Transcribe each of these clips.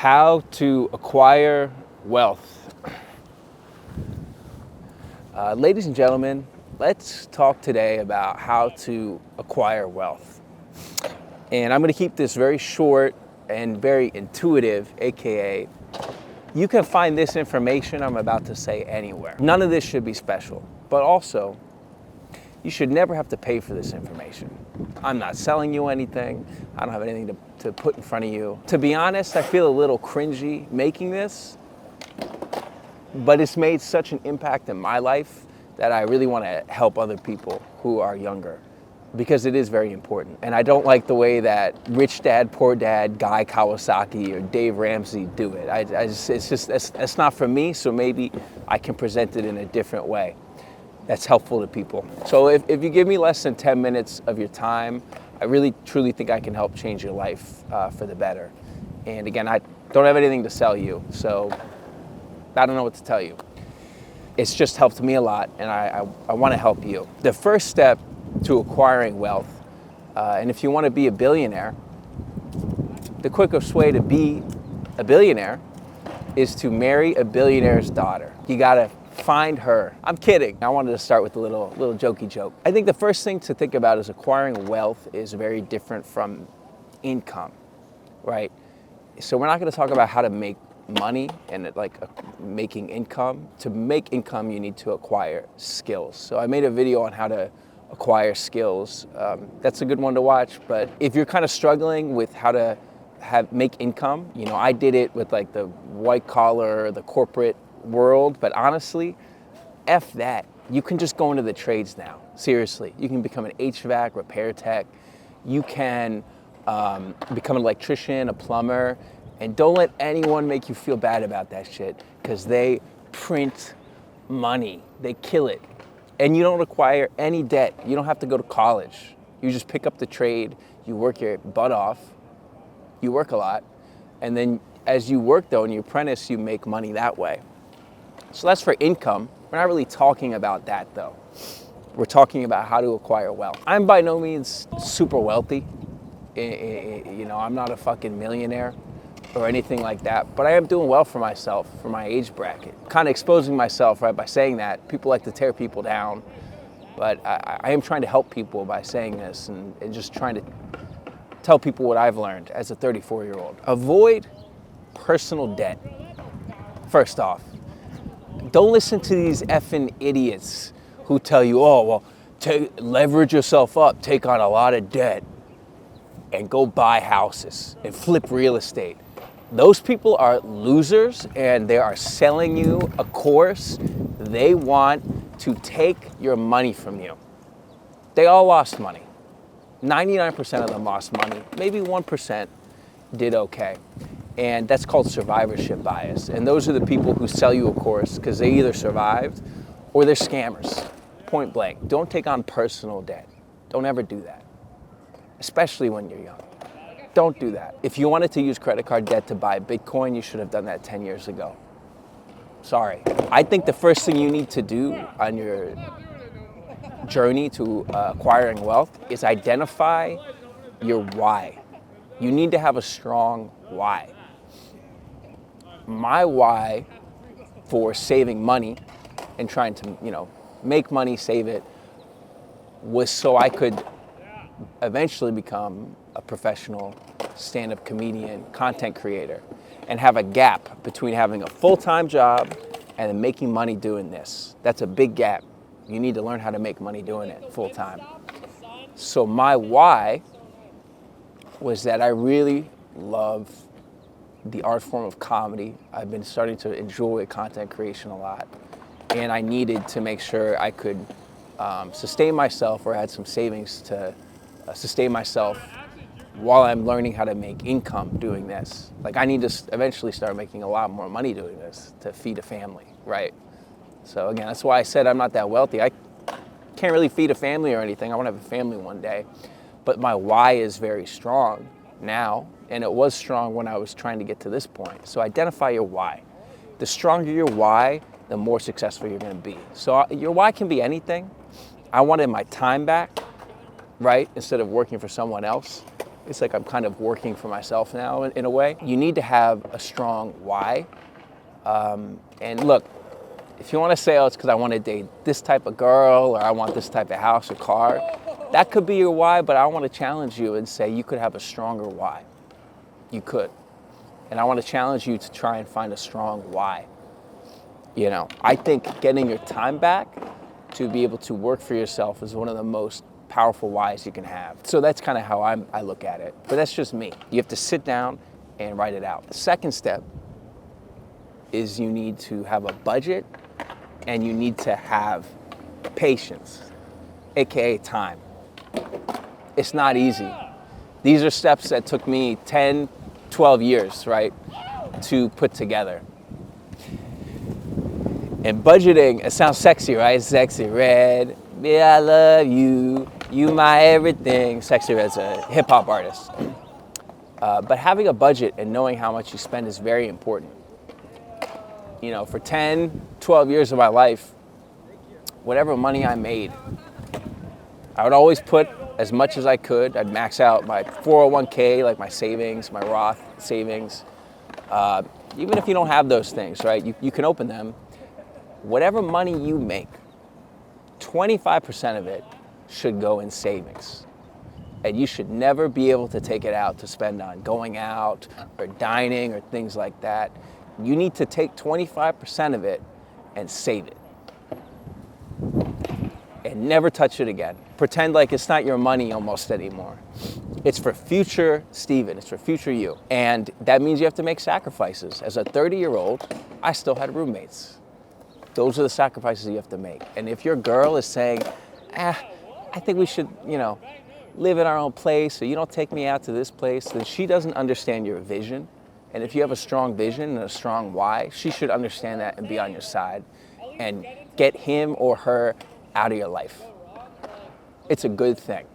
How to acquire wealth. Ladies and gentlemen, let's talk today about how to acquire wealth. And I'm going to keep this very short and very intuitive, aka you can find this information I'm about to say anywhere. None of this should be special, but also you should never have to pay for this information. I'm not selling you anything. I don't have anything to put in front of you. To be honest, I feel a little cringy making this, but it's made such an impact in my life that I really want to help other people who are younger, because it is very important. And I don't like the way that Rich Dad, Poor Dad, Guy Kawasaki or Dave Ramsey do it. It's not for me, so maybe I can present it in a different way that's helpful to people. So if you give me less than 10 minutes of your time, I really truly think I can help change your life for the better. And again, I don't have anything to sell you, so I don't know what to tell you. It's just helped me a lot, and I want to help you. The first step to acquiring wealth, and if you want to be a billionaire, the quickest way to be a billionaire is to marry a billionaire's daughter. You gotta find her. I'm kidding. I wanted to start with a little jokey joke. I think the first thing to think about is acquiring wealth is very different from income, right? So we're not going to talk about how to make money and making income. To make income, you need to acquire skills. So I made a video on how to acquire skills. That's a good one to watch. But if you're kind of struggling with how to make income, I did it with like the white collar, the corporate world, but honestly, F that. You can just go into the trades now. Seriously, you can become an HVAC repair tech. You can become an electrician, a plumber, and don't let anyone make you feel bad about that shit, because they print money. They kill it. And you don't require any debt. You don't have to go to college. You just pick up the trade. You work your butt off. You work a lot. And then as you work though, and you apprentice, you make money that way. So that's for income. We're not really talking about that though. We're talking about how to acquire wealth. I'm by no means super wealthy. I'm not a fucking millionaire or anything like that, but I am doing well for myself, for my age bracket. Kind of exposing myself, right, by saying that. People like to tear people down, but I am trying to help people by saying this and just trying to tell people what I've learned as a 34-year-old. Avoid personal debt, first off. Don't listen to these effing idiots who tell you, leverage yourself up, take on a lot of debt, and go buy houses and flip real estate. Those people are losers, and they are selling you a course. They want to take your money from you. They all lost money. 99% of them lost money. Maybe 1% did okay. And that's called survivorship bias. And those are the people who sell you a course because they either survived or they're scammers, point blank. Don't take on personal debt. Don't ever do that, especially when you're young. Don't do that. If you wanted to use credit card debt to buy Bitcoin, you should have done that 10 years ago. Sorry. I think the first thing you need to do on your journey to acquiring wealth is identify your why. You need to have a strong why. My why for saving money and trying to, make money, save it, was so I could eventually become a professional stand-up comedian, content creator, and have a gap between having a full-time job and then making money doing this. That's a big gap. You need to learn how to make money doing it full-time. So my why was that I really love the art form of comedy. I've been starting to enjoy content creation a lot, and I needed to make sure I could sustain myself, or had some savings to sustain myself while I'm learning how to make income doing this. Like, I need to eventually start making a lot more money doing this to feed a family, right? So again, that's why I said I'm not that wealthy. I can't really feed a family or anything. I want to have a family one day, but my why is very strong now, and it was strong when I was trying to get to this point. So identify your why. The stronger your why, the more successful you're going to be. So your why can be anything. I wanted my time back, right? Instead of working for someone else. It's like I'm kind of working for myself now in a way. You need to have a strong why. And look, if you want to say, oh, it's because I want to date this type of girl or I want this type of house or car, that could be your why, but I want to challenge you and say you could have a stronger why. You could. And I want to challenge you to try and find a strong why. You know, I think getting your time back to be able to work for yourself is one of the most powerful whys you can have. So that's kind of how I look at it. But that's just me. You have to sit down and write it out. The second step is you need to have a budget and you need to have patience, AKA time. It's not easy. These are steps that took me 10, 12 years, right, to put together. And budgeting, it sounds sexy, right? Sexy Red, yeah, I love you, you my everything. Sexy Red's a hip hop artist. But having a budget and knowing how much you spend is very important. You know, for 10, 12 years of my life, whatever money I made, I would always put as much as I could. I'd max out my 401k, like my savings, my Roth savings. Even if you don't have those things, right, you can open them. Whatever money you make, 25% of it should go in savings. And you should never be able to take it out to spend on going out or dining or things like that. You need to take 25% of it and save it. And never touch it again. Pretend like it's not your money almost anymore. It's for future Steven, it's for future you. And that means you have to make sacrifices. As a 30-year-old, I still had roommates. Those are the sacrifices you have to make. And if your girl is saying, I think we should, live in our own place, or you don't take me out to this place, then she doesn't understand your vision. And if you have a strong vision and a strong why, she should understand that and be on your side and get him or her out of your life. It's a good thing.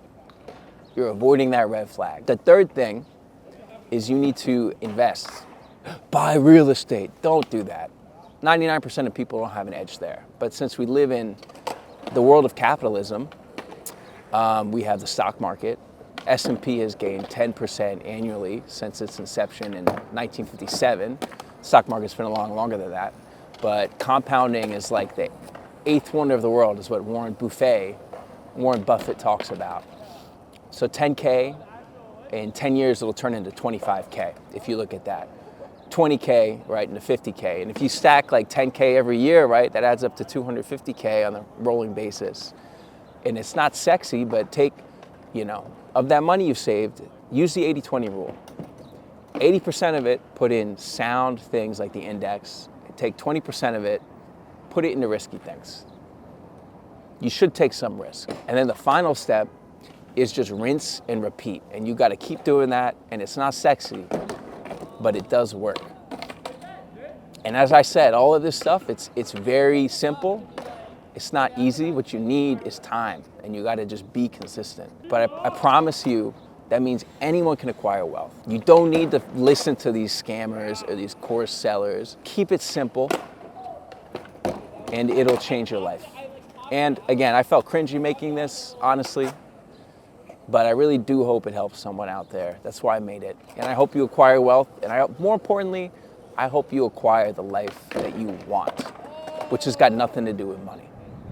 You're avoiding that red flag. The third thing is you need to invest. Buy real estate. Don't do that. 99% of people don't have an edge there. But since we live in the world of capitalism, we have the stock market. S&P has gained 10% annually since its inception in 1957. Stock market's been along longer than that. But compounding is like the eighth wonder of the world, is what Warren Buffett talks about. So 10K, in 10 years it'll turn into 25K if you look at that. 20K, right, into 50K. And if you stack like 10K every year, right, that adds up to 250K on a rolling basis. And it's not sexy, but take, of that money you've saved, use the 80-20 rule. 80% of it, put in sound things like the index. Take 20% of it, put it into risky things. You should take some risk. And then the final step is just rinse and repeat. And you got to keep doing that. And it's not sexy, but it does work. And as I said, all of this stuff, it's very simple. It's not easy. What you need is time, and you got to just be consistent. But I promise you, that means anyone can acquire wealth. You don't need to listen to these scammers or these course sellers. Keep it simple, and it'll change your life. And again, I felt cringy making this, honestly, but I really do hope it helps someone out there. That's why I made it. And I hope you acquire wealth, and more importantly, I hope you acquire the life that you want, which has got nothing to do with money.